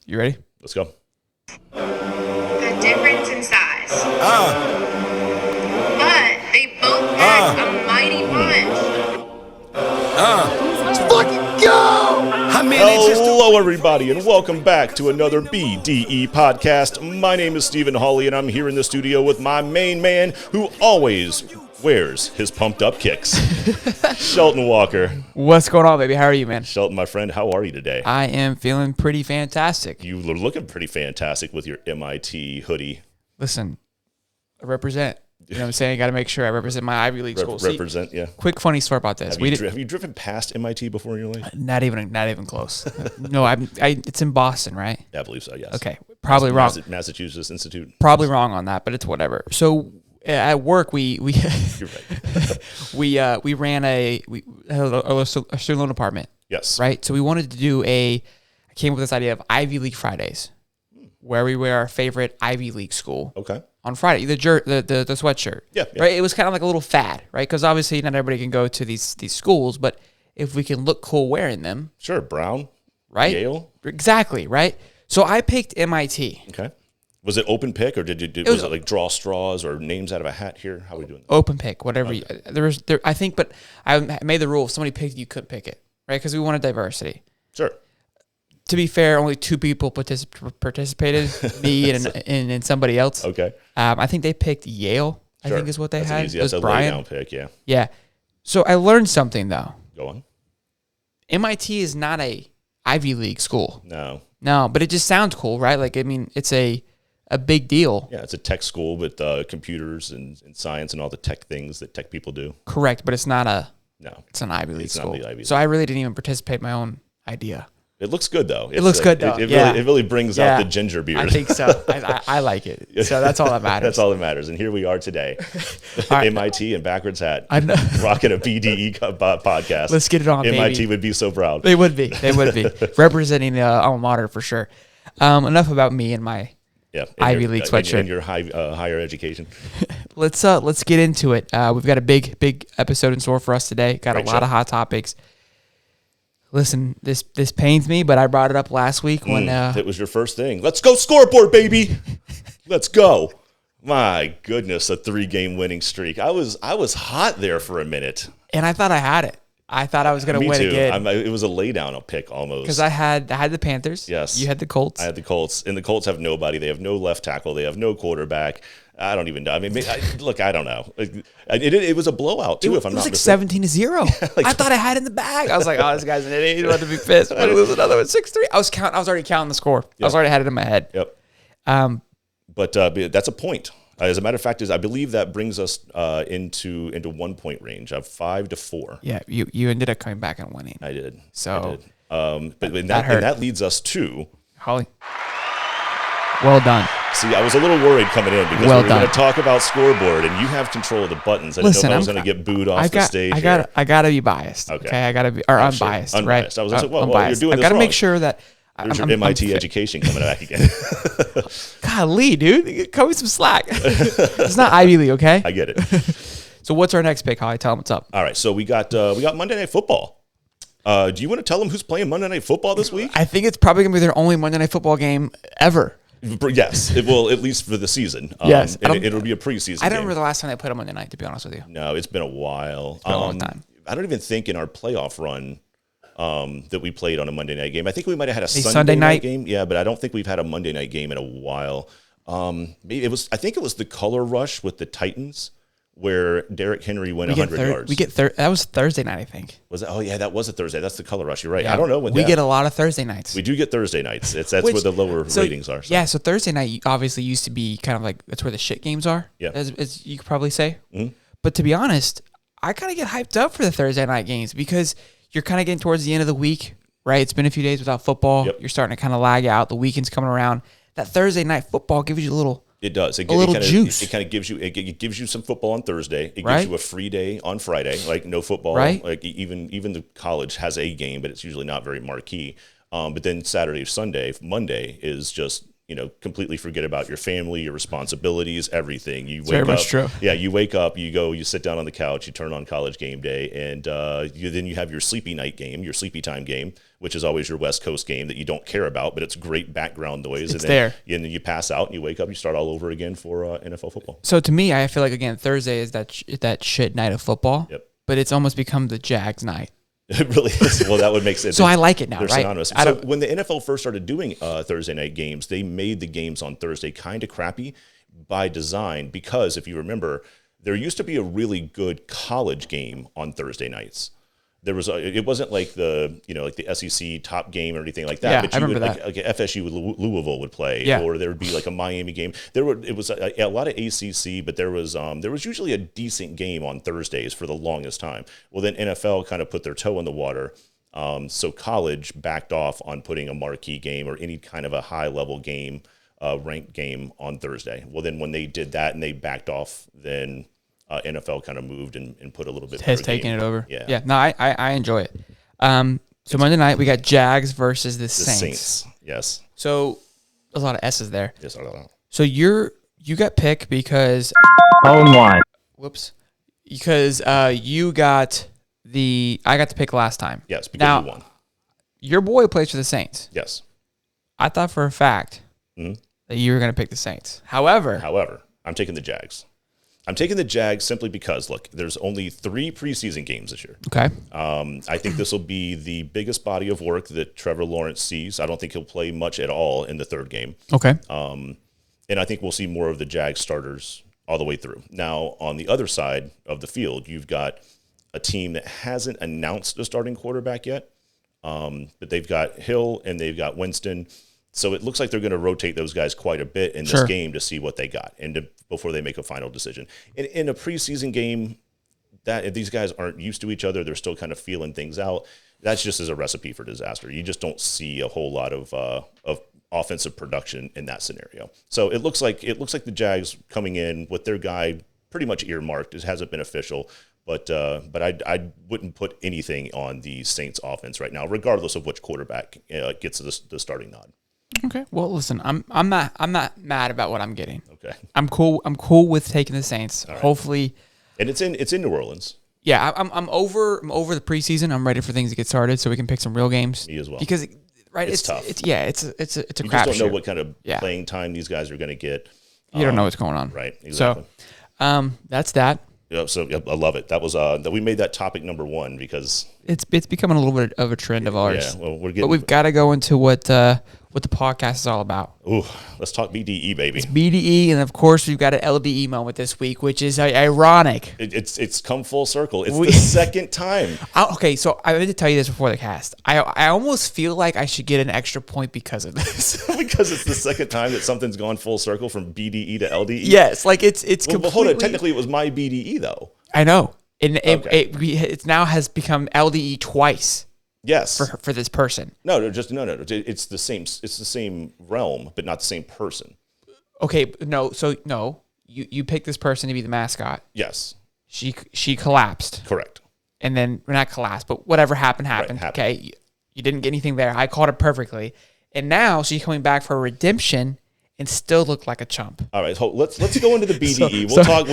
You ready? Let's go. The difference in size. But they both pack a mighty punch. Let's fucking go! Hello, everybody, and welcome back to another BDE podcast. My name is Stephen Hawley, and I'm here in the studio with my main man who always wears his pumped-up kicks, Shelton Walker. What's going on, baby? How are you, man? Shelton, my friend, how are you today? I am feeling pretty fantastic. You are looking pretty fantastic with your MIT hoodie. Listen, I represent. You know what I'm saying? I got to make sure I represent my Ivy League school. Represent, yeah. Quick funny story about this. Have you driven past MIT before in your life? Not even close. No, it's in Boston, right? Yeah, I believe so, yes. Okay, probably wrong. Massachusetts Institute. Probably wrong on that, but it's whatever. So at work, we You're right. we ran a student loan apartment. Yes. Right? So we wanted to do I came up with this idea of Ivy League Fridays, where we wear our favorite Ivy League school. Okay. On Friday, the sweatshirt. Yeah. Right? It was kind of like a little fad, right? Because obviously not everybody can go to these schools, but if we can look cool wearing them. Sure, Brown. Right? Yale. Exactly, right? So I picked MIT. Okay. Was it open pick, or was it like draw straws or names out of a hat here? How are we doing that? Open pick, whatever. Okay. I think, but I made the rule. If somebody picked, you couldn't pick it, right? Because we wanted diversity. Sure. To be fair, only two people participated, me and somebody else. Okay. I think they picked Yale, Sure. I think is what they had. Easy. That's a Brian. lay-down pick, yeah. Yeah. So I learned something, though. Go on. MIT is not a Ivy League school. No, but it just sounds cool, right? Like, I mean, it's a big deal. Yeah, it's a tech school with computers and science and all the tech things that tech people do. Correct, but it's not it's an Ivy League It's school. not the Ivy League. So I really didn't even participate in my own idea. It looks good, though. It looks good, though. It Yeah. really brings out the ginger beard. I think so. I like it. So that's all that matters. That's all that matters. And here we are today. Right. MIT and backwards hat. I know. Rocking a BDE podcast. Let's get it on, MIT baby. would be so proud. They would be. Representing the alma mater for sure. Enough about me and my Ivy League sweatshirt. And your higher education. Let's get into it. We've got a big episode in store for us today. Got a lot of hot topics. Listen, this pains me, but I brought it up last week when it was your first thing. Let's go scoreboard, baby. Let's go. My goodness, a 3-game winning streak. I was hot there for a minute. And I thought I had it. I thought I was going to win again. It was a laydown pick almost. Because I had the Panthers. Yes. You had the Colts. I had the Colts. And the Colts have nobody. They have no left tackle. They have no quarterback. I don't even know. I mean, look, I don't know. It was a blowout, too, if I'm not mistaken. It was like 17-0. I thought I had it in the bag. I was like, oh, this guy's an idiot. He's about to be pissed. We're going to lose another one. 6-3. I was already counting the score. Yep. I was already had it in my head. Yep. But that's a point. As a matter of fact, I believe that brings us into 1 point range of 5-4. Yeah, you ended up coming back and winning. I did. So, but that leads us to Holly. Well done. See, I was a little worried coming in because we were going to talk about scoreboard, and you have control of the buttons. I didn't know if I was going to get booed off the stage. I got to be biased. Okay, I got to be unbiased. Right? I was like, well, you're doing this wrong. I got to make sure that. There's your MIT education coming back again. Golly, dude, cut me some slack. It's not Ivy League, okay? I get it. So what's our next pick, Holly? Tell them what's up. All right, so we got Monday Night Football. Do you want to tell them who's playing Monday Night Football this week? I think it's probably going to be their only Monday Night Football game ever. Yes, it will, at least for the season. Yes. It'll be a preseason I don't game. remember the last time they played on Monday night, to be honest with you. No, it's been a while. It's been a long time. I don't even think in our playoff run that we played on a Monday night game. I think we might have had a Sunday night game. Yeah, but I don't think we've had a Monday night game in a while. Maybe I think it was the Color Rush with the Titans, where Derrick Henry went 100 yards. That was Thursday night, I think. Was it? Oh yeah, that was a Thursday. That's the Color Rush. You're right. Yeah. I don't know when we get a lot of Thursday nights. We do get Thursday nights. That's where the lower ratings are. So. Yeah, so Thursday night obviously used to be kind of like that's where the shit games are. Yeah, as you could probably say. Mm-hmm. But to be honest, I kind of get hyped up for the Thursday night games because you're kind of getting towards the end of the week, right? It's been a few days without football. Yep. You're starting to kind of lag out. The weekend's coming around. That Thursday night football gives you a little. It does. A little juice. It kind of gives you some football on Thursday. It right? gives you a free day on Friday, like no football. Right. Like even the college has a game, but it's usually not very marquee. But then Saturday, Sunday, Monday is just completely forget about your family, your responsibilities, everything. You wake very up, much true. Yeah, you wake up, you sit down on the couch, you turn on College Game Day, and then you have your sleepy night game, your sleepy time game, which is always your West Coast game that you don't care about, but it's great background noise. It's there. And then you pass out and you wake up, you start all over again for NFL football. So to me, I feel like, again, Thursday is that shit night of football, Yep. but it's almost become the Jags night. It really is. Well, that would make sense. So I like it now, They're right? synonymous. So when the NFL first started doing Thursday night games, they made the games on Thursday kind of crappy by design because, if you remember, there used to be a really good college game on Thursday nights. There was it wasn't like the the SEC top game or anything like that. Yeah, but I remember that. Like FSU with Louisville would play, or there would be like a Miami game. It was a lot of ACC, but there was usually a decent game on Thursdays for the longest time. Well, then NFL kind of put their toe in the water, so college backed off on putting a marquee game or any kind of a high level game, ranked game on Thursday. Well, then when they did that and they backed off, then NFL kind of moved and put a little bit. Has taken it over. Yeah. No, I enjoy it. So Monday night we got Jags versus the Saints. Yes. So there's a lot of S's there. Yes. I don't know. So you got picked because Own one. whoops, because I got to pick last time. Yes. Because Now, you won. your boy plays for the Saints. Yes. I thought for a fact Mm-hmm. that you were going to pick the Saints. However, I'm taking the Jags. I'm taking the Jags simply because, look, there's only 3 preseason games this year. okay, I think this will be the biggest body of work that Trevor Lawrence sees. I don't think he'll play much at all in the third game. okay, And I think we'll see more of the Jags starters all the way through. Now, on the other side of the field, you've got a team that hasn't announced a starting quarterback yet, but they've got Hill and they've got Winston. So it looks like they're going to rotate those guys quite a bit in this game to see what they got and before they make a final decision. In a preseason game, that if these guys aren't used to each other, they're still kind of feeling things out. That's just as a recipe for disaster. You just don't see a whole lot of offensive production in that scenario. So it looks like the Jags coming in with their guy pretty much earmarked. It hasn't been official, but I wouldn't put anything on the Saints offense right now, regardless of which quarterback gets the starting nod. okay. Well, listen, I'm not mad about what I'm getting. Okay. I'm cool with taking the Saints. Right. Hopefully, and it's in New Orleans. yeah. I'm over the preseason. I'm ready for things to get started so we can pick some real games. Me as well. Because it's tough. It's a You crap. just don't know what kind of playing time these guys are going to get. You don't know what's going on. Right. Exactly. So, that's that. Yeah, so I love it. That was that we made that topic number 1 because It's becoming a little bit of a trend of ours. yeah, well we're But getting. we've got to go into what the podcast is all about. Ooh, let's talk BDE, baby. BDE, and of course we've got an LDE moment this week, which is ironic. It's come full circle. It's the second time. Okay, so I meant to tell you this before the cast. I almost feel like I should get an extra point because of this. Because it's the second time that something's gone full circle from BDE to LDE. Yes, like it's Well, completely. hold on. Technically, it was my BDE though. I know, and Okay. it now has become LDE twice Yes. for this person. No. It's the same. It's the same realm, but not the same person. Okay, no. So no, you picked this person to be the mascot. Yes. She collapsed, Correct. and then not collapsed, but whatever happened. happened. Okay, you didn't get anything there. I called it perfectly, and now she's coming back for redemption and still look like a chump. All right, so let's go into the BDE. So- We'll talk.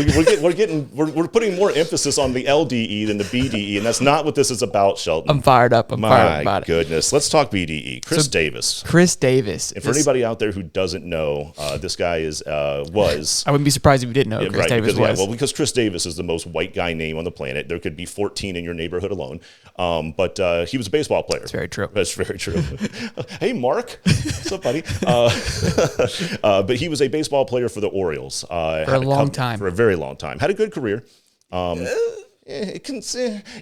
We're putting more emphasis on the LDE than the BDE, and that's not what this is about, Shelton. I'm fired up. I'm fired up about My goodness, let's talk BDE. Chris Davis. Chris Davis. And for anybody out there who doesn't know, this guy was. I wouldn't be surprised if you didn't know who Chris Davis was. Because Chris Davis is the most white guy name on the planet. There could be 14 in your neighborhood alone. But he was a baseball player. That's very true. That's very true. Hey, Mark. What's up, buddy? But he was a baseball player for the Orioles. For a long time. For a very long time. Had a good career.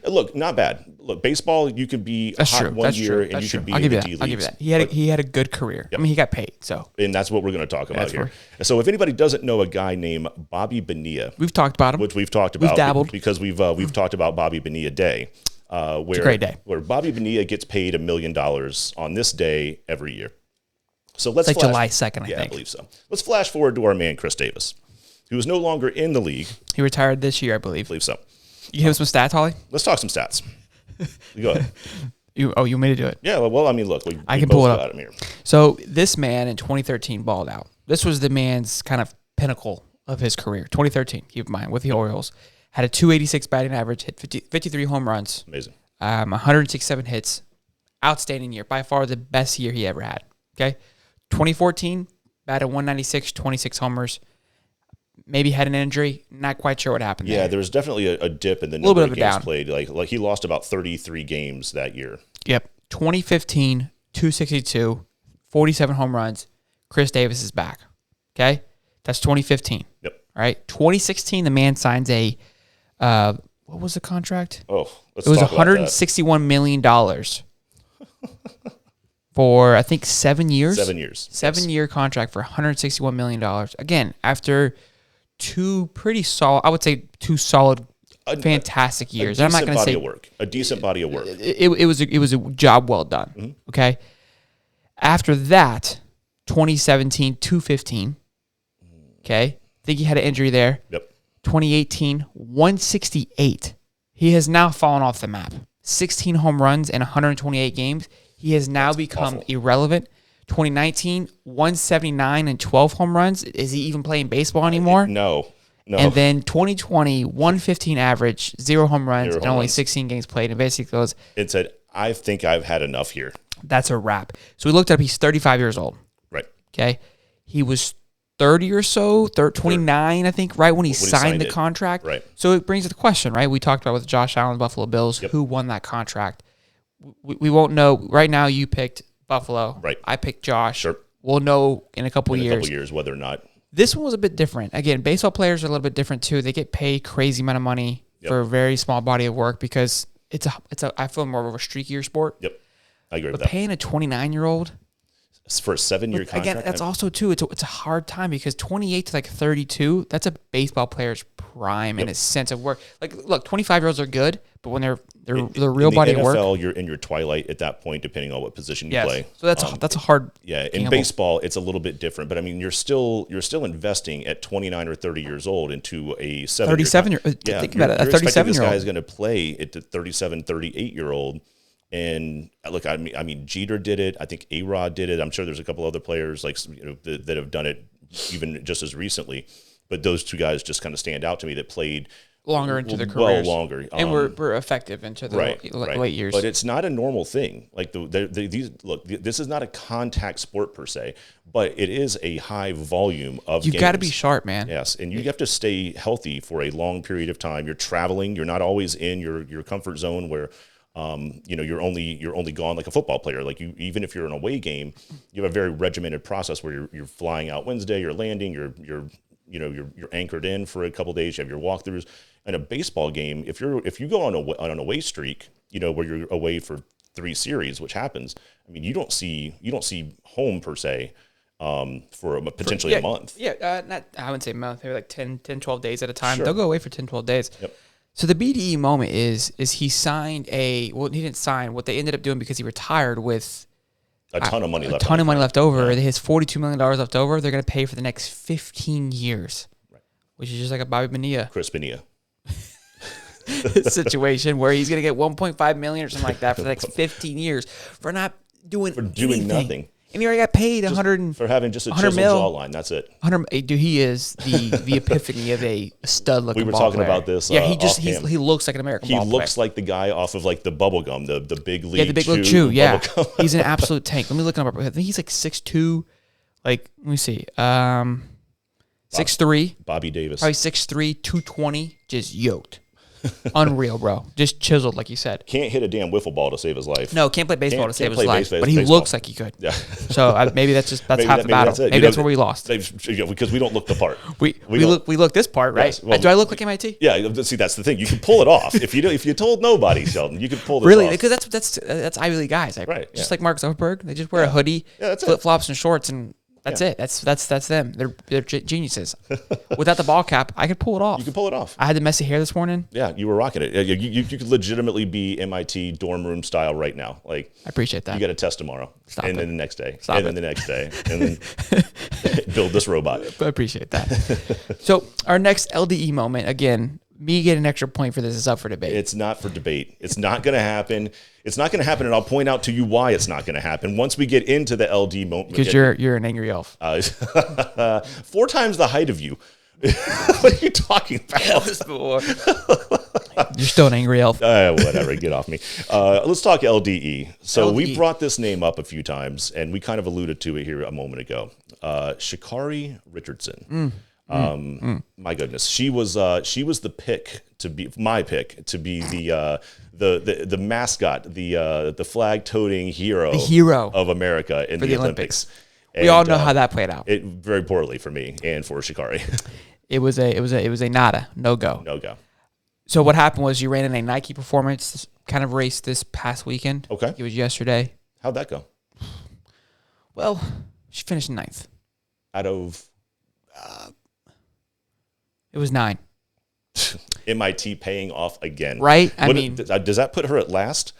Look, not bad. Look, baseball, you could be That's hot true. one That's year true. and That's you true. could be I'll in give the you D that. I'll give you leagues. that. He had a good career. I mean, he got paid. So And that's what we're going to talk about That's here. So if anybody doesn't know a guy named Bobby Bonilla, we've talked about him. which we've talked about, dabbled. because we've talked about Bobby Bonilla Day, where a great day. where Bobby Bonilla gets paid $1 million on this day every year. So let's It's like July 2nd, I I think. believe so. Let's flash forward to our man Chris Davis, who is no longer in the league. He retired this year, I believe. I believe so. You have some stats, Holly? Let's talk some stats. Go ahead. You want me to do it? Yeah, well, I mean, look, I can pull it up. got him here. So this man in 2013 balled out. This was the man's kind of pinnacle of his career. 2013, keep in mind, with the Orioles. Had a 286 batting average, hit 53 home runs. Amazing. 167 hits. Outstanding year. By far the best year he ever had. Okay? 2014, batted 196, 26 homers. Maybe had an injury. Not quite sure what happened there. Yeah, there was definitely a dip in the little number bit of of a games down. played. Like he lost about 33 games that year. Yep. 2015, 262, 47 home runs. Chris Davis is back. Okay? That's 2015. Yep. All right? 2016, the man signs a, what was the contract? Oh, let's It was talk about that. $161 million for, I think, 7 years. 7 years. 7-year contract for $161 million. Again, after two pretty solid, I would say two solid, fantastic years. I'm not going to say a decent body of work. it was a job well done. Mm-hmm. Okay. After that, 2017, 215. Okay. I think he had an injury there. Yep. 2018, 168. He has now fallen off the map. 16 home runs in 128 games. He has now become awful. irrelevant. 2019, 179 and 12 home runs. Is he even playing baseball anymore? No. And then 2020, 115 average, 0 home runs, Zero and home only runs. 16 games played. And basically goes, It said, I think I've had enough here. that's a wrap. So we looked up, he's 35 years old. Right. Okay. He was 30 or so, 29, I think, right when he signed the it. contract. Right. So it brings up the question, right? We talked about with Josh Allen, Buffalo Bills, who won that contract. We won't know. Right now, you picked Buffalo. Right. I picked Josh. Sure. We'll know in a couple In years. a couple years, whether or not. This one was a bit different. Again, baseball players are a little bit different too. They get paid crazy amount of money for a very small body of work because it's a I feel more of a streakier sport. Yep. I agree with But that. paying a 29-year-old, For a 7-year contract. again, that's also too. It's a hard time because 28 to like 32, that's a baseball player's prime in a sense of work. Like, look, 25-year-olds are good, but when they're real in body the of work, NFL, you're in your twilight at that point, depending on what position you play. So that's a hard. Yeah, in gamble. baseball, it's a little bit different, but I mean, you're still investing at 29 or 30 years old into a 37-year. Yeah, Think about it. A you're expecting this 37-year-old guy is going to play at the 37, 38-year-old. And look, I mean, Jeter did it. I think A-Rod did it. I'm sure there's a couple other players that have done it even just as recently. But those two guys just kind of stand out to me that played longer into their well careers, longer, and were effective into the late years. But it's not a normal thing. Like this is not a contact sport per se, but it is a high volume of. You've got to be sharp, man. Yes, and you have to stay healthy for a long period of time. You're traveling. You're not always in your comfort zone where. You're only gone like a football player. Like even if you're in an away game, you have a very regimented process where you're flying out Wednesday, you're landing, you're anchored in for a couple of days. You have your walkthroughs. In a baseball game, if you go on an away streak, where you're away for 3 series, which happens. I mean, you don't see home per se. For potentially a month. Yeah, I wouldn't say a month. Maybe like 10, 12 days at a time. Sure. They'll go away for 10, 12 days. Yep. So the BDE moment is he signed he didn't sign. What they ended up doing because he retired with a ton of money left. A ton of money left over. He has $42 million left over. They're going to pay for the next 15 years, which is just like a Bobby Bonilla. Chris Bonilla. Situation where he's going to get $1.5 million or something like that for the next 15 years for not doing anything. Nothing. And he already got paid $100 for having just a chiseled jawline. That's it. Dude, he is the epiphany of a stud looking. We were ball talking player. about this. Yeah, he looks like an American. He ball looks player. like the guy off of like the bubble gum, the big league. Yeah, the big league chew. Yeah, bubble gum. he's an absolute tank. Let me look him up. I think he's like 6'2". Like, let me see. 6'3". Bobby Davis. Probably 6'3", 220. Just yoked. Unreal, bro. Just chiseled, like you said. Can't hit a damn wiffle ball to save his life. No, can't play baseball to save his life. baseball. But he looks like he could. Yeah. So maybe that's half the battle. Maybe that's where we lost. Because we don't look the part. We look this part, right? Yes, well, do I look like MIT? Yeah. See, that's the thing. You can pull it off. If you told nobody, Sheldon, you could pull this really, off. because that's Ivy League guys, right? Just like Mark Zuckerberg, they just wear a hoodie, flip flops, and shorts, and that's it. That's them. They're geniuses. Without the ball cap, I could pull it off. You can pull it off. I had the messy hair this morning. Yeah, you were rocking it. You could legitimately be MIT dorm room style right now. Like, I appreciate that. You got a test tomorrow, then the next day, then the next day, and then build this robot. I appreciate that. So our next LDE moment, again, me getting an extra point for this is up for debate. It's not for debate. It's not going to happen. It's not going to happen, and I'll point out to you why it's not going to happen once we get into the LD moment. Because you're an angry elf. 4 times the height of you. What are you talking about? You're still an angry elf. Whatever, get off me. Let's talk LDE. So LDE. we brought this name up a few times, and we kind of alluded to it here a moment ago. Sha'Carri Richardson. My goodness, she was the pick to be my pick to be the mascot, the flag toting hero, of America in the Olympics. We all know how that played out. It very poorly for me and for Sha'Carri. It was a nada, no go. No go. So what happened was you ran in a Nike performance kind of race this past weekend. Okay. It was yesterday. How'd that go? Well, she finished 9th. Out of It was 9. MIT paying off again. Right? I mean, does that put her at last?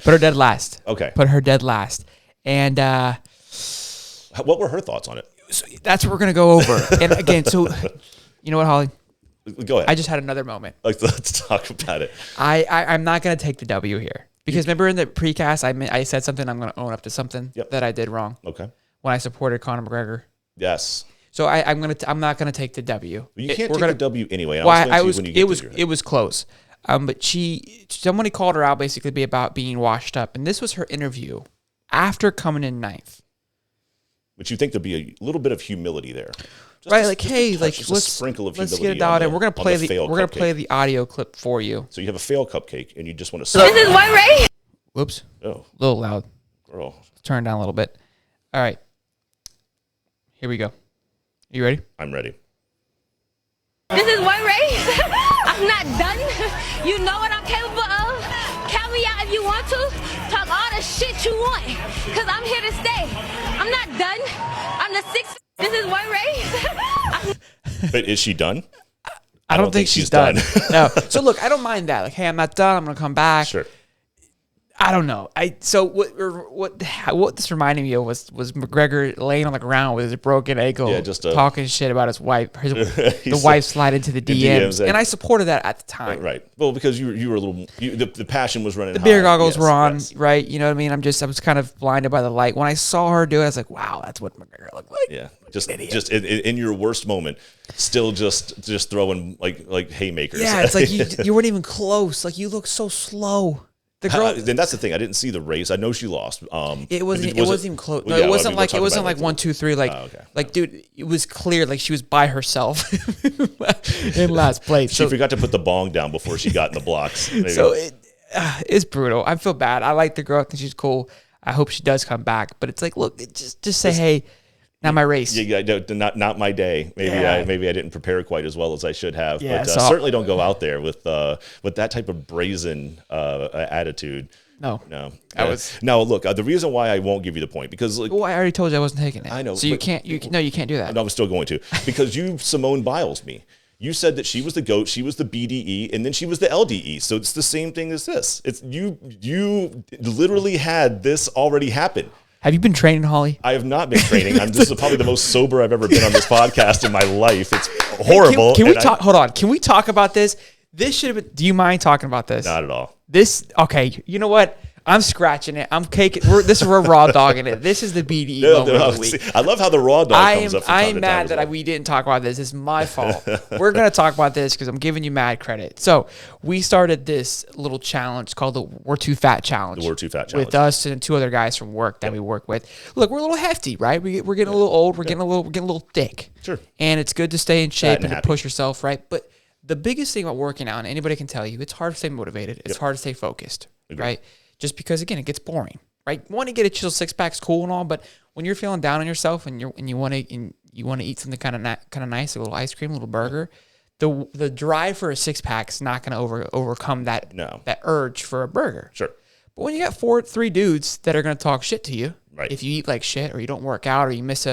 Put her dead last. Okay. Put her dead last. And What were her thoughts on it? so that's what we're going to go over. And again, so you know what, Holly? Go ahead. I just had another moment. Let's talk about it. I'm not going to take the W here. Because remember in the precast, I said something, I'm going to own up to something that I did wrong. Okay. When I supported Conor McGregor. Yes. So I'm not going to take the W. You can't take the W anyway. It was close. But somebody called her out basically about being washed up. And this was her interview after coming in 9th. But you think there'd be a little bit of humility there. Right, let's a sprinkle of humility. Let's get it out, and we're gonna play the audio clip for you. So you have a fail cupcake, and you just want to. This is White Ray. Whoops. Oh, A little loud. girl. Turn it down a little bit. All right. Here we go. You ready? I'm ready. This is White Ray. I'm not done. You know what I'm capable of. Count me out if you want to. Talk all the shit you want, cause I'm here to stay. I'm not done. I'm the 6th. This is White Ray. But is she done? I don't think she's done. No. So look, I don't mind that. Like, hey, I'm not done. I'm gonna come back. Sure. I don't know. What this reminded me of was McGregor laying on the ground with his broken ankle, talking shit about his wife. The wife slid into the DMs, and I supported that at the time. Right. Well, because you were a little. The passion was running. The beer goggles were on. Yes. Right. You know what I mean. I was kind of blinded by the light when I saw her do it. I was like, wow, that's what McGregor looked like. Yeah. Just in your worst moment, still just throwing like haymakers. Yeah. It's like you weren't even close. Like you look so slow. The girl. Then that's the thing. I didn't see the race. I know she lost. It wasn't even close. No, it wasn't like 1, 2, 3. Like, dude, it was clear like she was by herself in last place. She forgot to put the bong down before she got in the blocks. So it's brutal. I feel bad. I like the girl. I think she's cool. I hope she does come back. But it's like, look, just say, hey. Not my race. Yeah, not my day. Maybe I didn't prepare quite as well as I should have. Yeah, but certainly don't go out there with that type of brazen attitude. No. Now look, the reason why I won't give you the point because I already told you I wasn't taking it. I know. So you can't do that. No, I'm still going to because you Simone Biles me. You said that she was the GOAT, she was the BDE, and then she was the LDE. So it's the same thing as this. It's you literally had this already happen. Have you been training, Holly? I have not been training. This is probably the most sober I've ever been on this podcast in my life. It's horrible. Can we talk? Hold on. Can we talk about this? This should have been. Do you mind talking about this? Not at all. Okay. You know what? I'm scratching it. I'm caking. We're raw dogging it. This is the BDE moment of the week. I love how the raw dog comes up. I am mad that we didn't talk about this. It's my fault. We're gonna talk about this because I'm giving you mad credit. So we started this little challenge called the We're Too Fat Challenge. The We're Too Fat Challenge with us and 2 other guys from work that we work with. Look, we're a little hefty, right? We're getting a little old. We're getting a little thick. Sure. And it's good to stay in shape and to push yourself, right? But the biggest thing about working out, and anybody can tell you, it's hard to stay motivated. It's hard to stay focused, right? Just because, again, it gets boring, right? You want to get a chill 6-pack's cool and all, but when you're feeling down on yourself and you want to eat something kind of nice, a little ice cream, a little burger, the drive for a 6-pack is not going to overcome that urge for a burger. Sure. But when you got 3 dudes that are going to talk shit to you, right? If you eat like shit or you don't work out or you miss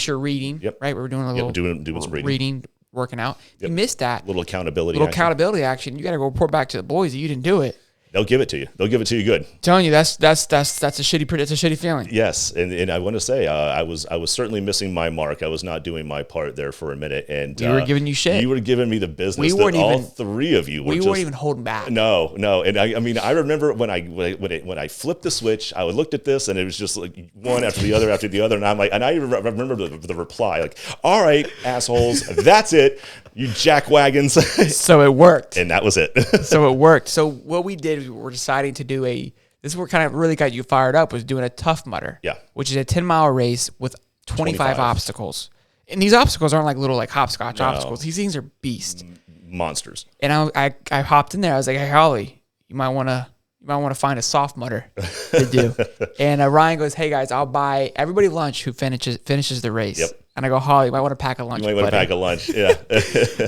your reading, right? We're doing a little doing some reading, working out. You missed that little accountability action. You got to go report back to the boys that you didn't do it. they'll give it to you. They'll give it to you good. Telling you that's a shitty feeling. Yes, and I want to say I was certainly missing my mark. I was not doing my part there for a minute, and we were giving you shit. You were giving me the business. We weren't all even, three of you were. We weren't even holding back. No, and I mean I remember when I flipped the switch, I looked at this, and it was just like one after the other, and I'm like, and I remember the reply, like, all right, assholes, that's it, you jackwagons. So it worked, and that was it. So it worked. So what we did, we were deciding to do this is what kind of really got you fired up, was doing a Tough Mudder. Yeah. Which is a 10-mile race with 25 obstacles. And these obstacles aren't like little like hopscotch obstacles. These things are beast. Monsters. And I hopped in there. I was like, hey, Holly, you might want to find a soft mudder to do. And Ryan goes, hey guys, I'll buy everybody lunch who finishes the race. Yep. And I go, Holly, you might want to pack a lunch. You might want to pack a lunch, yeah.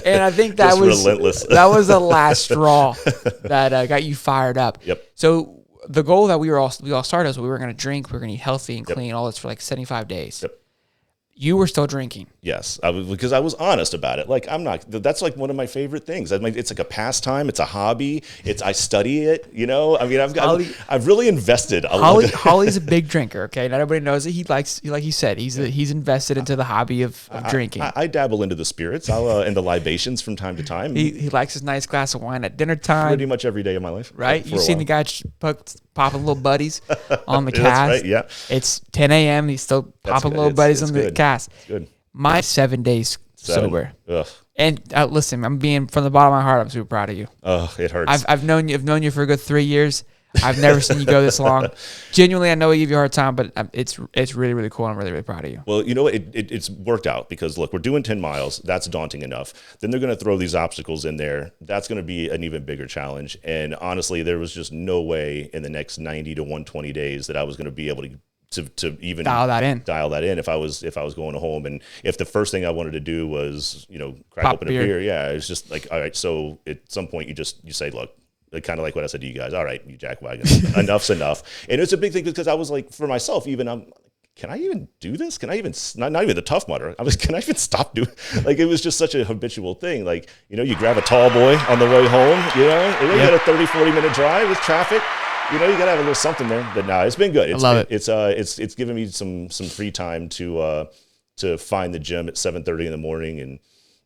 And I think that was relentless. That was the last straw that got you fired up. Yep. So the goal that we all started was we were going to drink, we were going to eat healthy and clean, all this for like 75 days. Yep. You were still drinking. Yes, because I was honest about it. Like that's like one of my favorite things. I mean, it's like a pastime. It's a hobby. I study it. You know, I mean, I've really invested. Holly's a big drinker. Okay, not everybody knows it. He likes, like you said, he's invested into the hobby of drinking. I dabble into the spirits. I'll and the libations from time to time. He likes his nice glass of wine at dinner time. Pretty much every day of my life. Right? You've seen the guy popping little buddies on the cast. That's right, yeah. It's 10 a.m. He's still popping little buddies on the cast. It's good. My 7 days sober. Ugh. And listen, I'm being, from the bottom of my heart, I'm super proud of you. Oh, it hurts. I've known you for a good 3 years. I've never seen you go this long. Genuinely, I know I give you a hard time, but it's really, really cool. I'm really, really proud of you. Well, you know what? It's worked out because, look, we're doing 10 miles. That's daunting enough. Then they're going to throw these obstacles in there. That's going to be an even bigger challenge. And honestly, there was just no way in the next 90 to 120 days that I was going to be able to even dial that in if I was going home, and if the first thing I wanted to do was crack Pop open a beer. Yeah, it's just like, all right, so at some point you say, look, kind of like what I said to you guys, all right, you jackwagons, enough's enough. And it's a big thing because I was like, for myself even, can I even do this? Can I even, not even the Tough Mudder, can I even stop doing, like, it was just such a habitual thing. Like, you grab a tall boy on the way home, and you got a 30-40 minute drive with traffic. You got to have a little something there. But no, it's been good. I love it. It's given me some free time to find the gym at 7:30 in the morning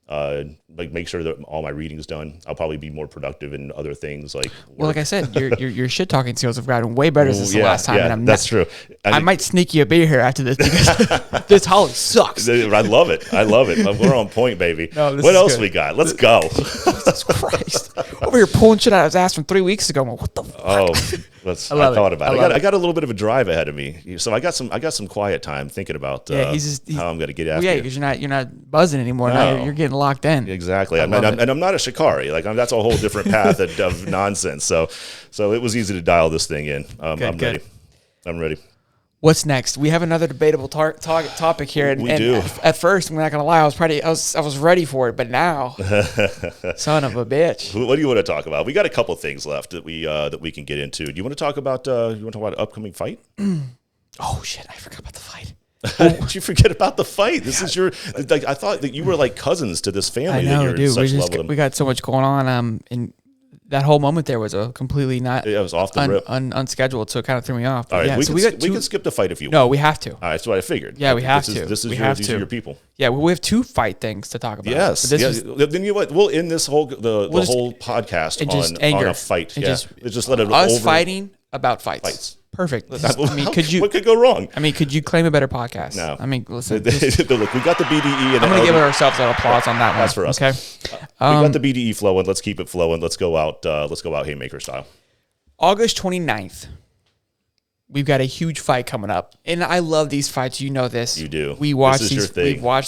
and make sure that all my reading's done. I'll probably be more productive in other things like work. Well, like I said, your shit talking skills have gotten way better since the last time. Yeah, and that's true. I might sneak you a beer here after this because this Holly sucks. I love it. We're on point, baby. No, what else we got? Let's go. Jesus Christ! Over here pulling shit out of his ass from 3 weeks ago. What the fuck? Oh, I thought about it. I got a little bit of a drive ahead of me, so I got some quiet time thinking about how I'm going to get after. Yeah, because you're not buzzing anymore. No. Now you're getting locked in. Exactly, and I'm not a shikari. Like that's a whole different path of nonsense. So it was easy to dial this thing in. I'm ready. I'm ready. What's next? We have another debatable topic here. And, we do. At first, I'm not gonna lie, I was ready for it, but now, son of a bitch. What do you want to talk about? We got a couple things left that we can get into. Do you want to talk about an upcoming fight? Oh shit! I forgot about the fight. Did you forget about the fight? This is I thought that you were like cousins to this family. I know, that you're dude. We got so much going on. And that whole moment there was a completely not. It was off the rip, unscheduled, so it kind of threw me off. All right, we can skip the fight if you want. No, we have to. All right, that's what I figured. Yeah, we have to. These are your people. Yeah, we have two fight things to talk about. Yes. Then you know what? We'll end this whole whole podcast on a fight. Just let it us fighting about fights. Perfect. What could go wrong? I mean, could you claim a better podcast? No. I mean, listen. Look, we got the BDE. And I'm going to give ourselves an applause on that one. That's for us. Okay. We got the BDE flowing. Let's keep it flowing. Let's go out haymaker style. August 29th. We've got a huge fight coming up. And I love these fights. You know this. You do. We've watched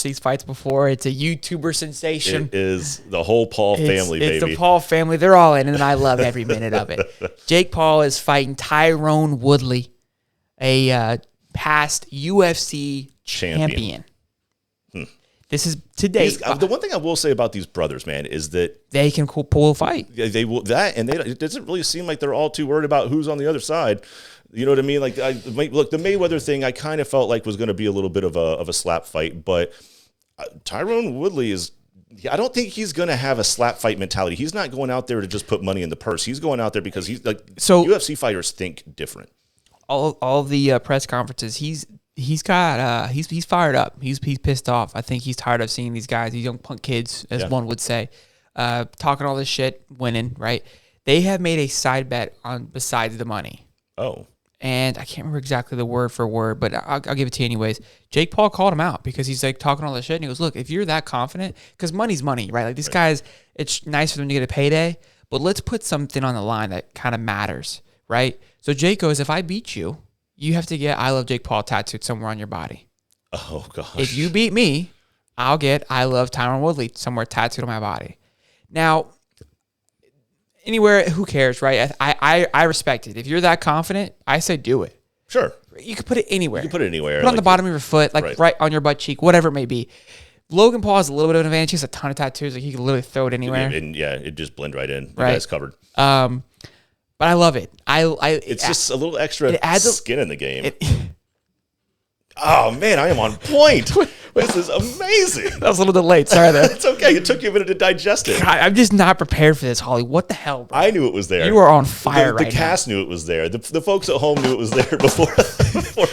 these fights before. It's a YouTuber sensation. It is the whole Paul family, baby. It's the Paul family. They're all in it, and I love every minute of it. Jake Paul is fighting Tyrone Woodley, a past UFC champion. This is today. The one thing I will say about these brothers, man, is that they can pull a fight. They will and it doesn't really seem like they're all too worried about who's on the other side. You know what I mean? Like, look, the Mayweather thing, I kind of felt like was going to be a little bit of a slap fight, but Tyrone Woodley is I don't think he's going to have a slap fight mentality. He's not going out there to just put money in the purse. He's going out there because he's like, so UFC fighters think different. All the press conferences, he's fired up. He's pissed off. I think he's tired of seeing these guys, these young punk kids, as one would say, talking all this shit, winning, right? They have made a side bet on besides the money. Oh. And I can't remember exactly the word for word, but I'll give it to you anyways. Jake Paul called him out because he's like talking all this shit. And he goes, look, if you're that confident, because money's money, right? Like these guys, it's nice for them to get a payday, but let's put something on the line that kind of matters, right? So Jake goes, if I beat you, you have to get I Love Jake Paul tattooed somewhere on your body. Oh, gosh. If you beat me, I'll get I Love Tyron Woodley somewhere tattooed on my body. Now, anywhere, who cares, right? I respect it. If you're that confident, I say do it. Sure. You can put it anywhere. You can put it anywhere. Put it on the bottom of your foot, like right on your butt cheek, whatever it may be. Logan Paul has a little bit of an advantage. He has a ton of tattoos. Like he can literally throw it anywhere. And it just blend right in. The right. guy's covered. But I love it. It's just a little extra skin in the game. Oh, man, I am on point. This is amazing. That was a little delayed. Sorry, there. It's okay. It took you a minute to digest it. God, I'm just not prepared for this, Holly. What the hell, bro? I knew it was there. You were on fire right now. The cast knew it was there. The folks at home knew it was there before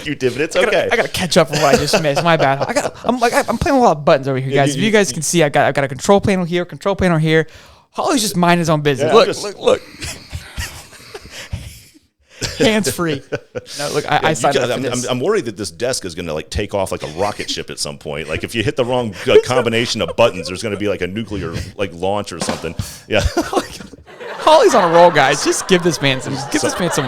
you did, but it's okay. I got to catch up on what I just missed. My bad. I'm playing a lot of buttons over here, guys. If you guys can see, I got a control panel here, control panel here. Holly's just minding his own business. Yeah, look. Hands free. No, look, I signed up for this. I'm worried that this desk is going to like take off like a rocket ship at some point. Like if you hit the wrong combination of buttons, there's going to be like a nuclear like launch or something. Yeah. Holly's on a roll, guys. Just give this man some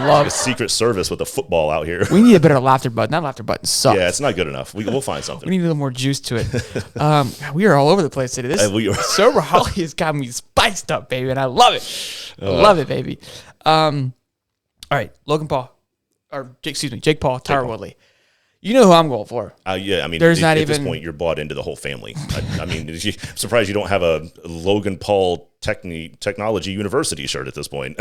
love. A Secret Service with a football out here. We need a better laughter button. That laughter button sucks. Yeah, it's not good enough. We'll find something. We need a little more juice to it. We are all over the place today. This sober Holly has got me spiced up, baby, and I love it. Love it, baby. All right, Jake Paul, Tyron Woodley. You know who I'm going for. Yeah, I mean, there's not at even this point, you're bought into the whole family. I mean, I'm surprised you don't have a Logan Paul Technology University shirt at this point.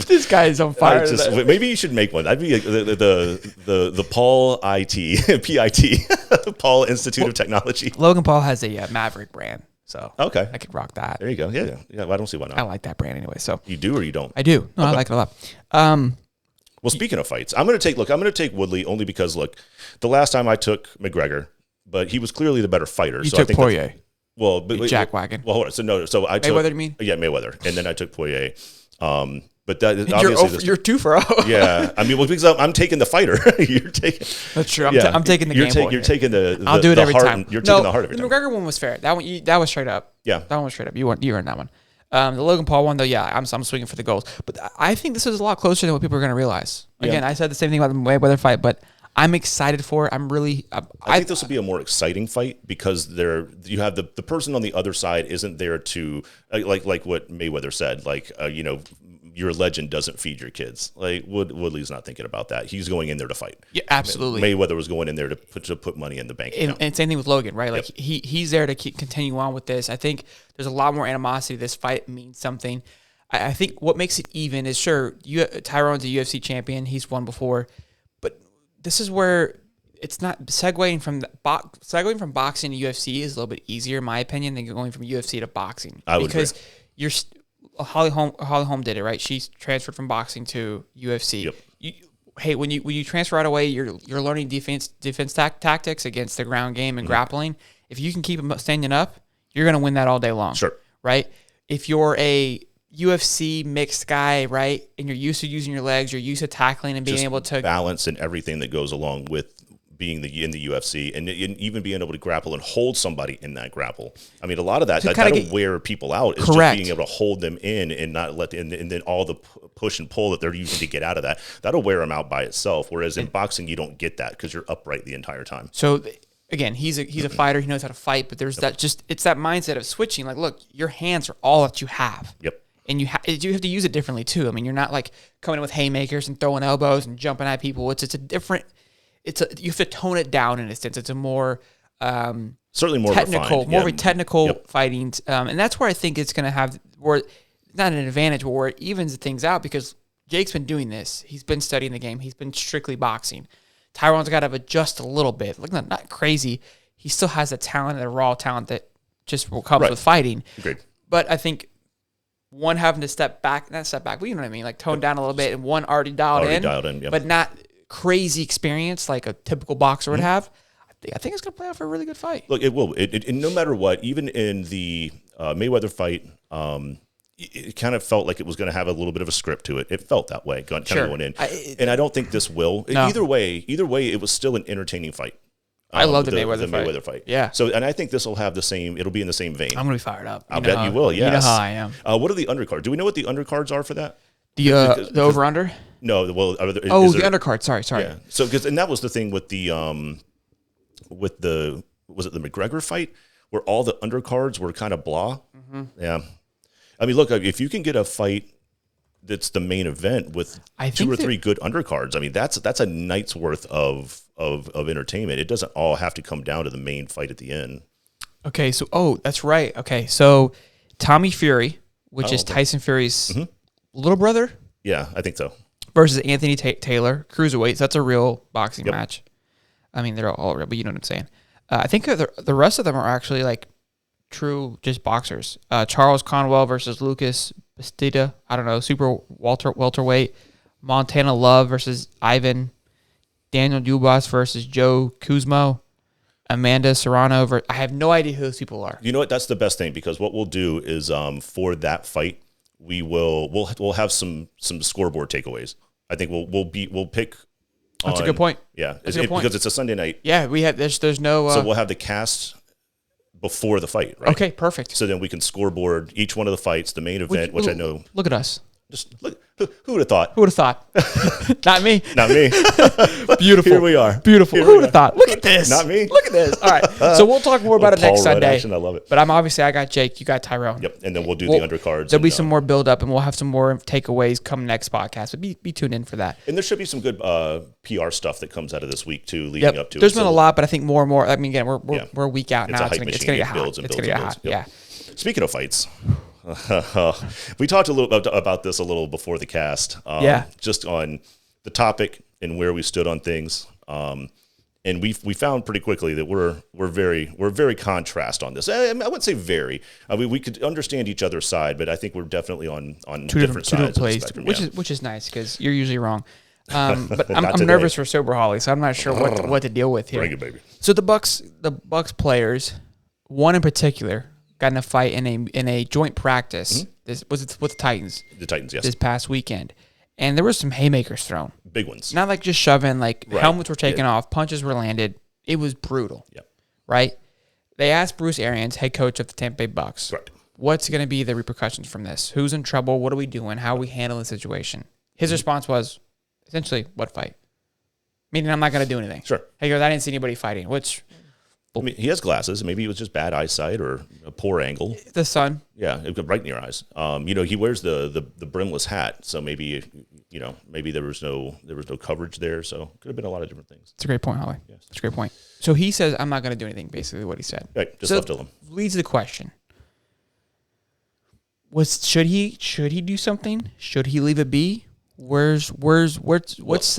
This guy is on fire. Maybe you should make one. I'd be the Paul PIT, Paul Institute of Technology. Logan Paul has a Maverick brand. So okay, I could rock that. There you go. Yeah. I don't see why not. I like that brand anyway. So you do or you don't? I do. No, okay. I like it a lot. Well, speaking of fights, I'm going to take Woodley only because the last time I took McGregor, but he was clearly the better fighter. You took Poirier. Well, but Jack Wagon. Well, hold on. So I took Mayweather. You mean? Yeah, Mayweather, and then I took Poirier. But that obviously you're 2 for 0. Yeah, I mean, because I'm taking the fighter. You're taking. That's true. I'm taking the game. You're taking the. I'll do it every time. You're taking the heart every time. The McGregor one was fair. That one, that was straight up. Yeah, that one was straight up. You earned that one. The Logan Paul one, though, yeah, I'm swinging for the goals. But I think this is a lot closer than what people are going to realize. Again, I said the same thing about the Mayweather fight, but I'm excited for it. I'm really. I think this will be a more exciting fight because you have the person on the other side isn't there to like what Mayweather said, your legend doesn't feed your kids. Like Woodley's not thinking about that. He's going in there to fight. Yeah, absolutely. Mayweather was going in there to put money in the bank account. And same thing with Logan, right? Like he's there to continue on with this. I think there's a lot more animosity. This fight means something. I think what makes it even is Tyron's a UFC champion. He's won before, but this is where it's not segueing from boxing to UFC is a little bit easier, in my opinion, than going from UFC to boxing. I would agree. Holly Holm did it, right? She's transferred from boxing to UFC. Yep. When you transfer right away, you're learning defense tactics against the ground game and grappling. If you can keep them standing up, you're going to win that all day long. Sure. Right? If you're a UFC mixed guy, right, and you're used to using your legs, you're used to tackling and being able to balance and everything that goes along with being in the UFC and even being able to grapple and hold somebody in that grapple. I mean, a lot of that'll wear people out. Is correct. Just being able to hold them in and not let and then all the push and pull that they're using to get out of that. That'll wear them out by itself. Whereas in boxing, you don't get that because you're upright the entire time. So again, he's a fighter. He knows how to fight. But there's it's that mindset of switching. Like, look, your hands are all that you have. Yep. And you have to use it differently too. I mean, you're not like coming in with haymakers and throwing elbows and jumping at people. It's a different. You have to tone it down in a sense. It's a more certainly more technical, refined. more of a technical fighting, and that's where I think it's going to have not an advantage, but where it evens things out because Jake's been doing this. He's been studying the game. He's been strictly boxing. Tyron's got to adjust a little bit. Like not crazy. He still has the talent, the raw talent that just what comes Right. with fighting. Agreed. But I think one having to step back, not step back, but you know what I mean, like tone down a little bit, and one already dialed in, yeah. but not crazy experience like a typical boxer would have. I think it's going to play out for a really good fight. Look, it will. And no matter what, even in the Mayweather fight, it kind of felt like it was going to have a little bit of a script to it. It felt that way, kind of going in. And I don't think this will. No. Either way, it was still an entertaining fight. I love the Mayweather fight. Yeah. So, and I think this will have the same. It'll be in the same vein. I'm going to be fired up. I'll bet you will. Yes. You know how I am. What are the undercards? Do we know what the undercards are for that? The over under? No. Well, the undercard. Sorry. Yeah. So, and that was the thing with the was it the McGregor fight where all the undercards were kind of blah? Mm-hmm. Yeah. I mean, look, if you can get a fight that's the main event with two or three good undercards, I mean, that's a night's worth of entertainment. It doesn't all have to come down to the main fight at the end. Okay, so that's right. Okay, so Tommy Fury, which is Tyson Fury's little brother. Yeah, I think so. Versus Anthony Taylor, cruiserweight. So that's a real boxing match. I mean, they're all real, but you know what I'm saying. I think the rest of them are actually like true just boxers. Charles Conwell versus Lucas Bastida. I don't know, super welterweight. Montana Love versus Ivan. Daniel Dubas versus Joe Kuzmo. Amanda Serrano. I have no idea who those people are. You know what? That's the best thing, because what we'll do is for that fight, we'll have some scoreboard takeaways. I think we'll pick. That's a good point. Yeah, That's a good point. Because it's a Sunday night. Yeah, we have. There's no. So we'll have the cast before the fight, right? Okay, perfect. So then we can scoreboard each one of the fights, the main event, which I know. Look at us. Just look. Who would have thought? Who would have thought? Not me. Not me. Beautiful. Here we are. Beautiful. Who would have thought? Look at this. Not me. Look at this. All right. So we'll talk more about it next Sunday. Action, I love it. But I got Jake. You got Tyrone. Yep. And then we'll do the undercards. There'll be some more build up, and we'll have some more takeaways come next podcast. So be tuned in for that. And there should be some good PR stuff that comes out of this week too, leading up to. There's been a lot, but I think more and more. I mean, again, we're a week out now. It's going to get hot. It's going to get hot. Yeah. Speaking of fights, we talked a little about this a little before the cast. Just on the topic and where we stood on things. And we found pretty quickly that we're very contrast on this. I wouldn't say very. We could understand each other's side, but I think we're definitely on two different sides of the spectrum. Which is nice, because you're usually wrong. But I'm nervous for Sober Holly, so I'm not sure what to deal with here. Bring it, baby. So the Bucks players, one in particular, got in a fight in a joint practice. This was with the Titans. The Titans, yes. This past weekend, and there were some haymakers thrown. Big ones. Not like just shoving. Like helmets were taken off, punches were landed. It was brutal. Yep. Right. They asked Bruce Arians, head coach of the Tampa Bay Bucks, right, what's going to be the repercussions from this? Who's in trouble? What are we doing? How are we handling the situation? His response was essentially, "What fight?" Meaning, I'm not going to do anything. Sure. He goes, "I didn't see anybody fighting," which. I mean, he has glasses. Maybe it was just bad eyesight or a poor angle. The sun. Yeah, it got right in your eyes. He wears the brimless hat, so maybe there was no coverage there. So it could have been a lot of different things. It's a great point, Holly. Yes, it's a great point. So he says, "I'm not going to do anything." Basically, what he said. Right. Just left to him. Leads to the question: should he do something? Should he leave it be? What's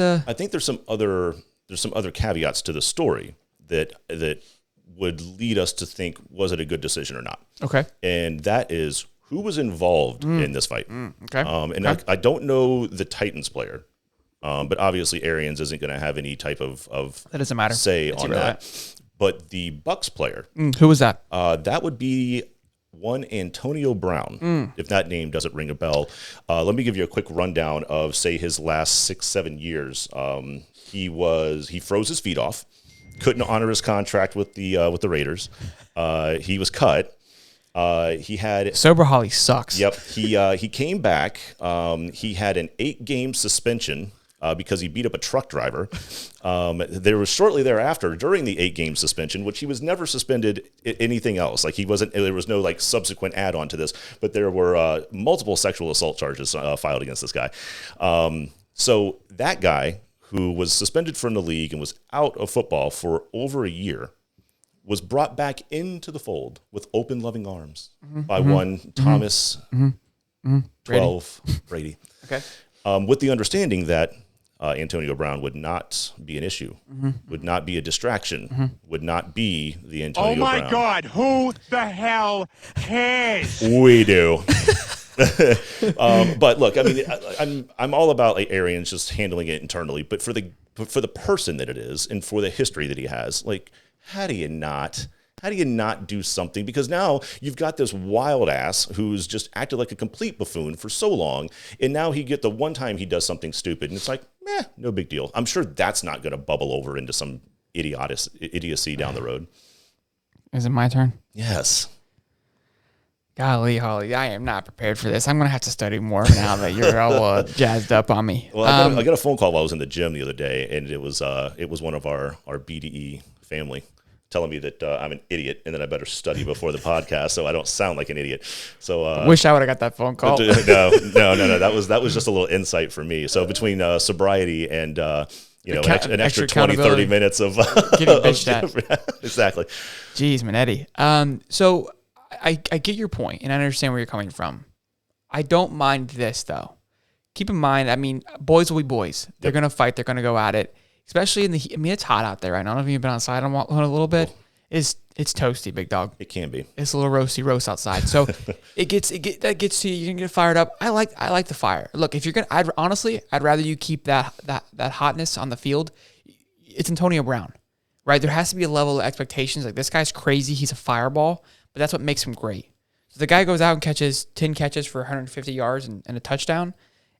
I think there's some other caveats to the story that would lead us to think, was it a good decision or not? Okay. And that is, who was involved in this fight? Okay. I don't know the Titans player, but obviously Arians isn't going to have any type of that doesn't matter. Say on that. But the Bucks player, who was that? That would be one Antonio Brown, if that name doesn't ring a bell. Let me give you a quick rundown of, say, his last 6-7 years. He froze his feet off. Couldn't honor his contract with the Raiders. He was cut. He had Sober Holly sucks. Yep. He came back. He had an 8-game suspension because he beat up a truck driver. There was shortly thereafter, during the 8-game suspension, which he was never suspended anything else. Like he wasn't. There was no like subsequent add-on to this, but there were multiple sexual assault charges filed against this guy. So that guy, who was suspended from the league and was out of football for over a year, was brought back into the fold with open, loving arms by one Thomas 12 Brady. Okay. With the understanding that Antonio Brown would not be an issue, would not be a distraction, would not be the Antonio Brown. Oh my God, who the hell cares? We do. But look, I mean, I'm all about like Arians just handling it internally, but for the person that it is and for the history that he has, like, how do you not do something? Because now you've got this wild ass who's just acted like a complete buffoon for so long, and now he get the one time he does something stupid, and it's like, no big deal. I'm sure that's not going to bubble over into some idiocy down the road. Is it my turn? Yes. Golly, Holly, I am not prepared for this. I'm going to have to study more now that you're all jazzed up on me. Well, I got a phone call while I was in the gym the other day, and it was one of our BDE family telling me that I'm an idiot and that I better study before the podcast so I don't sound like an idiot. So wish I would have got that phone call. No. That was just a little insight for me. So between sobriety and an extra 20-30 minutes of getting bitched at. Exactly. Jeez, Manetti. So I get your point and I understand where you're coming from. I don't mind this though. Keep in mind, I mean, boys will be boys. They're going to fight. They're going to go at it. Especially in the heat. I mean, it's hot out there right now. I don't know if you've been outside a little bit. It's toasty, big dog. It can be. It's a little roast outside. So that gets to you. You can get fired up. I like the fire. Look, if you're gonna, I'd rather you keep that hotness on the field. It's Antonio Brown, right? There has to be a level of expectations. Like, this guy's crazy. He's a fireball, but that's what makes him great. So the guy goes out and catches 10 catches for 150 yards and a touchdown.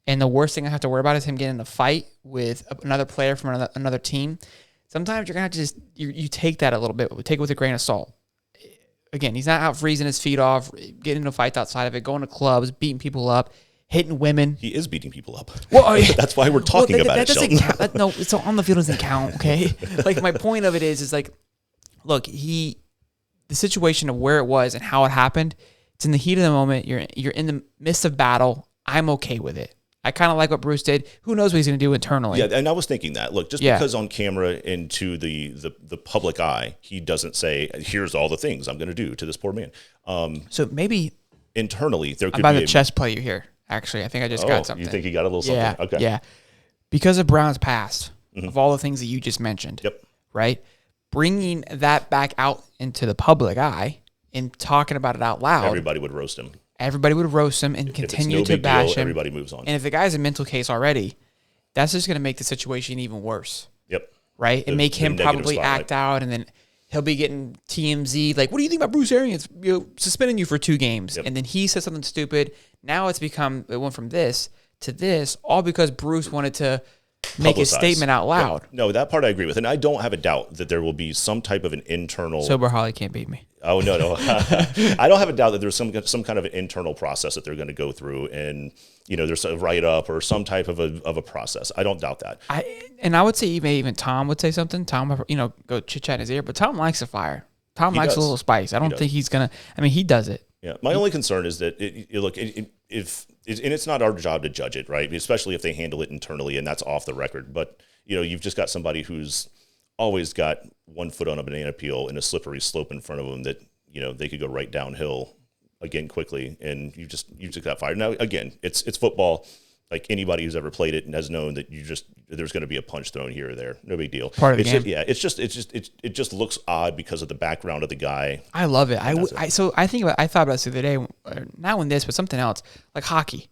And the worst thing I have to worry about is him getting in a fight with another player from another team. Sometimes you're going to have to just, you take that a little bit, take it with a grain of salt. Again, he's not out freezing his feet off, getting into fights outside of it, going to clubs, beating people up, hitting women. He is beating people up. Well, that's why we're talking about it, doesn't Sheldon. count. No, so on the field doesn't count, okay? Like, my point of it is like, look, the situation of where it was and how it happened, it's in the heat of the moment. You're in the midst of battle. I'm okay with it. I kind of like what Bruce did. Who knows what he's going to do internally? Yeah, and I was thinking that. Look, just because on camera into the public eye, he doesn't say, here's all the things I'm going to do to this poor man. So maybe internally, there could I'm about be to chess play you here. Actually, I think I just got something. You think he got a little something? Yeah, okay. Yeah. Because of Brown's past, of all the things that you just mentioned, right? Bringing that back out into the public eye and talking about it out loud. Everybody would roast him. Everybody would roast him and continue to bash him. Everybody moves on. And if the guy's a mental case already, that's just going to make the situation even worse. Yep. Right? And make him probably act out, and then he'll be getting TMZ. Like, what do you think about Bruce Arians suspending you for 2 games? Yep. And then he said something stupid. Now it went from this to this, all because Bruce wanted to make his statement out loud. Yep. No, that part I agree with. And I don't have a doubt that there will be some type of an internal... Sober Holly can't beat me. Oh, no. I don't have a doubt that there's some kind of an internal process that they're going to go through, and there's a write-up or some type of a process. I don't doubt that. I would say even Tom would say something. Tom, go chit-chat in his ear, but Tom likes the fire. Tom likes a little spice. I don't think he's going to... I mean, he does it. Yeah. My only concern is that, it's not our job to judge it, right? Especially if they handle it internally and that's off the record. But, you've just got somebody who's always got one foot on a banana peel and a slippery slope in front of them that, they could go right downhill again quickly. And you just got fired. Now, again, it's football. Like, anybody who's ever played it and has known that there's going to be a punch thrown here or there. No big deal. Part of the game. It just looks odd because of the background of the guy. I love it. I thought about this the other day, not when this, but something else, like hockey,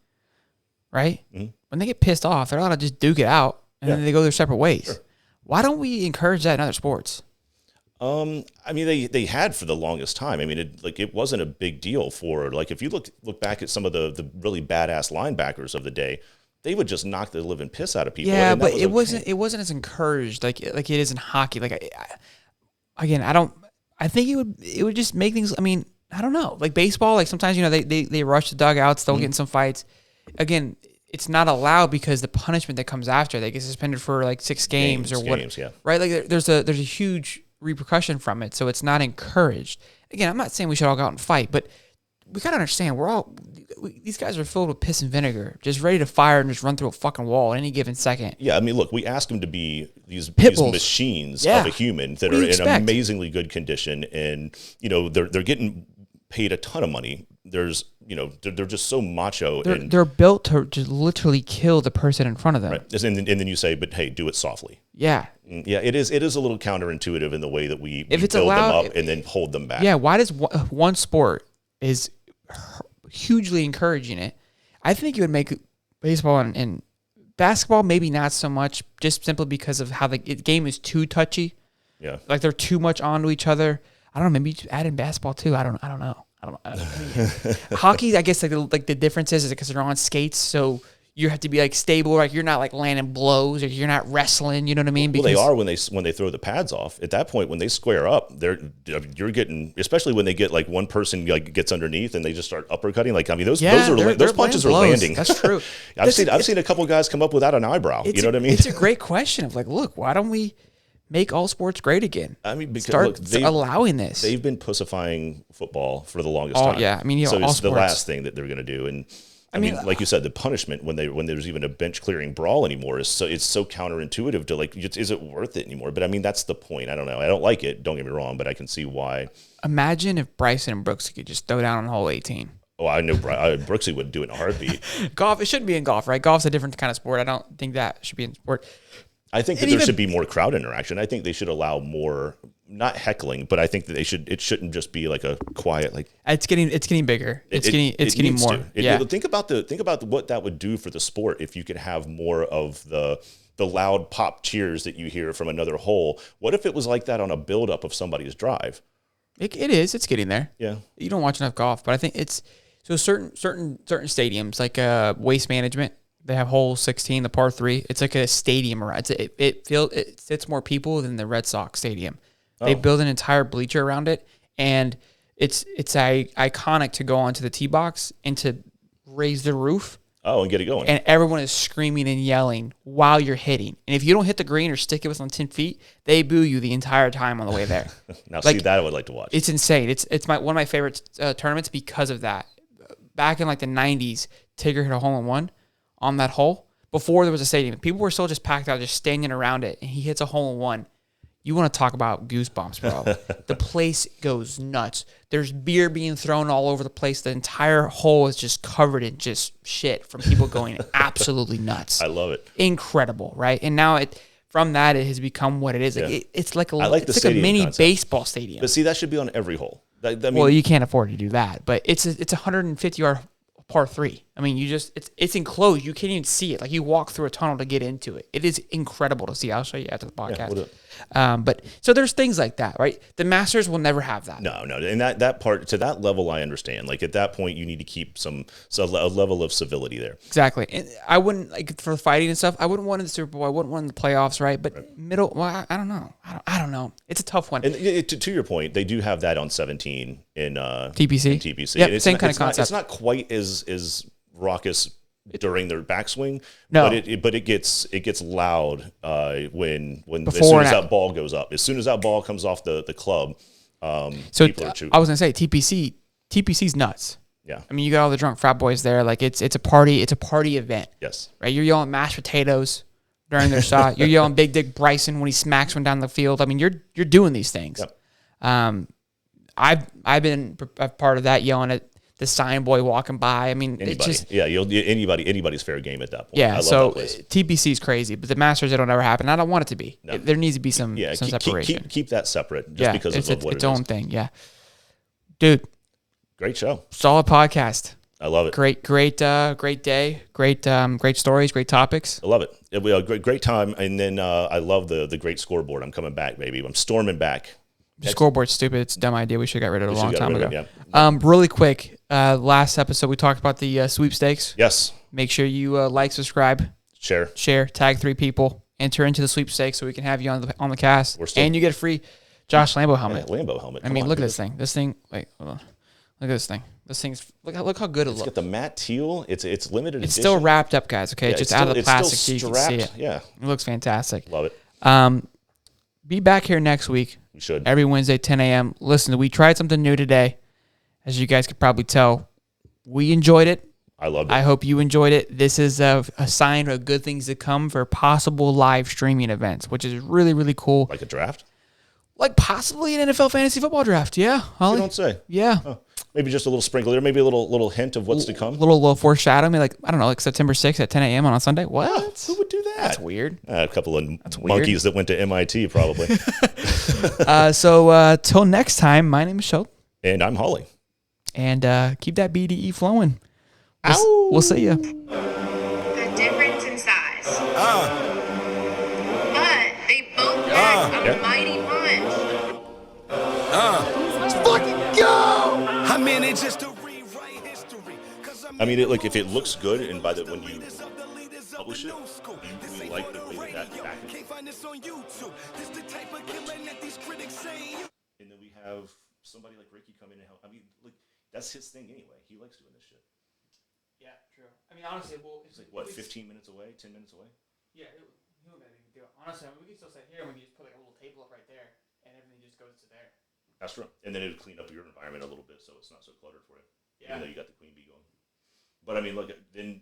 right? Mm-hmm. When they get pissed off, they're allowed to just duke it out and then they go their separate ways. Sure. Why don't we encourage that in other sports? I mean, they had for the longest time. I mean, it wasn't a big deal for, like, if you look back at some of the really badass linebackers of the day, they would just knock the living piss out of people. Yeah, but it wasn't as encouraged like it is in hockey. Like, I think it would just make things. I mean, I don't know. Like baseball, like sometimes they rush the dugouts, they'll get in some fights. Again, it's not allowed because the punishment that comes after, they get suspended for like 6 games or what? Yeah. Right? Like there's a huge repercussion from it, so it's not encouraged. Again, I'm not saying we should all go out and fight, but we gotta understand these guys are filled with piss and vinegar, just ready to fire and just run through a fucking wall at any given second. Yeah, I mean, look, we ask them to be these machines of a human that are in amazingly good condition, and they're getting paid a ton of money. there's they're just so macho. They're built to just literally kill the person in front of them. Right. And then you say, but hey, do it softly. Yeah. Yeah, it is a little counterintuitive in the way that we If it's build allowed, them up and then hold them back. Yeah, why does one sport is hugely encouraging it? I think it would make baseball and basketball maybe not so much, just simply because of how the game is too touchy. Yeah. Like they're too much onto each other. I don't know, maybe add in basketball too. I don't know. Hockey, I guess like the difference is because they're on skates, so you have to be like stable, like you're not like landing blows or you're not wrestling. You know what I mean? Well, they are when they throw the pads off. At that point, when they square up, you're getting, especially when they get like one person like gets underneath and they just start uppercutting. Like those punches are landing. That's true. I've seen a couple guys come up without an eyebrow. You know what I mean? It's a great question of like, look, why don't we make all sports great again? I mean, because start allowing this. They've been pussifying football for the longest time. Yeah, I mean, so all it's sports. the last thing that they're going to do. And I mean, like you said, the punishment when there's even a bench clearing brawl anymore it's so counterintuitive to like, is it worth it anymore? But I mean, that's the point. I don't know. I don't like it. Don't get me wrong, but I can see why. Imagine if Bryson and Brooks could just throw down on hole 18. Oh, I know Brooksy would do it in a heartbeat. Golf, it shouldn't be in golf, right? Golf's a different kind of sport. I don't think that should be in sport. I think that there should be more crowd interaction. I think they should allow more, not heckling, but I think that it shouldn't just be like a quiet like. It's getting bigger. It's getting more. Think about what that would do for the sport if you could have more of the loud pop cheers that you hear from another hole. What if it was like that on a buildup of somebody's drive? It is. It's getting there. Yeah. You don't watch enough golf, but I think it's so certain stadiums like Waste Management. They have hole 16, the par 3. It's like a stadium around. It fits more people than the Red Sox stadium. They build an entire bleacher around it, and it's iconic to go onto the tee box and to raise the roof. Oh, and get it going. And everyone is screaming and yelling while you're hitting. And if you don't hit the green or stick it within 10 feet, they boo you the entire time on the way there. See, that I would like to watch. It's insane. It's one of my favorite tournaments because of that. Back in like the 90s, Tigger hit a hole-in-one on that hole before there was a stadium. People were still just packed out, just standing around it, and he hits a hole-in-one. You want to talk about goosebumps, bro. The place goes nuts. There's beer being thrown all over the place. The entire hole is just covered in just shit from people going absolutely nuts. I love it. Incredible, right? And now from that, it has become what it is. Yeah. It's like a mini concept. Baseball stadium. But see, that should be on every hole. Well, you can't afford to do that, but it's a 150-yard par 3. I mean, it's enclosed. You can't even see it. Like you walk through a tunnel to get into it. It is incredible to see. I'll show you after the podcast. Yeah, we'll do it. But so there's things like that, right? The Masters will never have that. No, and that part to that level, I understand. Like at that point, you need to keep a level of civility there. Exactly, and I wouldn't like for fighting and stuff. I wouldn't want in the Super Bowl. I wouldn't want in the playoffs, right? But middle, well, I don't know. I don't know. It's a tough one. And to your point, they do have that on 17 in TPC. Yeah, same kind of concept. It's not quite as raucous during their backswing, no. but it gets loud when as Before soon as that ball goes up. As soon as that ball comes off the club, so people are I was gonna say TPC's nuts. Yeah, I mean you got all the drunk frat boys there. Like it's a party event. Yes, right. You're yelling mashed potatoes during their shot. You're yelling Big Dick Bryson when he smacks one down the field. I mean you're doing these things. Yep. I've been a part of that, yelling at the sign boy walking by. I mean, anybody. it's just anybody's fair game at that point. Yeah, I love so that place. TPC is crazy, but the Masters, it'll never happen. I don't want it to be. No. There needs to be some separation. Keep that separate, just because of what it is. Its own thing. Yeah, dude, great show, solid podcast. I love it. Great day, great stories, great topics. I love it. It'll be a great time, and then I love the great scoreboard. I'm coming back, baby. I'm storming back. Scoreboard's stupid. It's a dumb idea. We should have got rid of it a long time ago. Yeah. Really quick, last episode we talked about the sweepstakes. Yes. Make sure you like, subscribe, share, tag 3 people, enter into the sweepstakes so we can have you on the cast, and you get a free Josh Lambo helmet. Yeah, Lambo helmet. I mean, look at this thing. This thing. Wait, hold on. Look at this thing. This thing's look how good it looks. It's got the matte teal. It's limited edition. It's still wrapped up, guys. Okay, Yeah, it's just out of the plastic so you can see it. Yeah, it looks fantastic. Love it. Be back here next week. We should. Every Wednesday, 10 a.m. Listen, we tried something new today. As you guys could probably tell, we enjoyed it. I loved it. I hope you enjoyed it. This is a sign of good things to come for possible live streaming events, which is really, really cool. Like a draft? Like possibly an NFL fantasy football draft. Yeah, Holly. You don't say. Yeah. Oh. Maybe just a little sprinkle there, maybe a little hint of what's to come. Little foreshadowing, like, I don't know, like September 6th at 10 a.m. on a Sunday. What? Who would do that? That's weird. A couple of monkeys that went to MIT, probably. So till next time, my name is Show. And I'm Holly. And keep that BDE flowing. We'll see you. The difference in size. But they both pack a mighty punch. Let's fucking go! I mean, it's just to rewrite history. I mean, if it looks good, and when you publish it, we like the way that package. And then we have somebody like Ricky come in and help. I mean, that's his thing anyway. He likes doing this shit. Yeah, true. I mean, honestly, It's like, what, 15 minutes away, 10 minutes away? Yeah, he'll maybe do it. Honestly, I mean, we can still sit here and we can just put like a little table up right there, and everything just goes to there. That's true. And then it would clean up your environment a little bit so it's not so cluttered for you. Yeah. Even though you got the queen bee going. But I mean, look, then,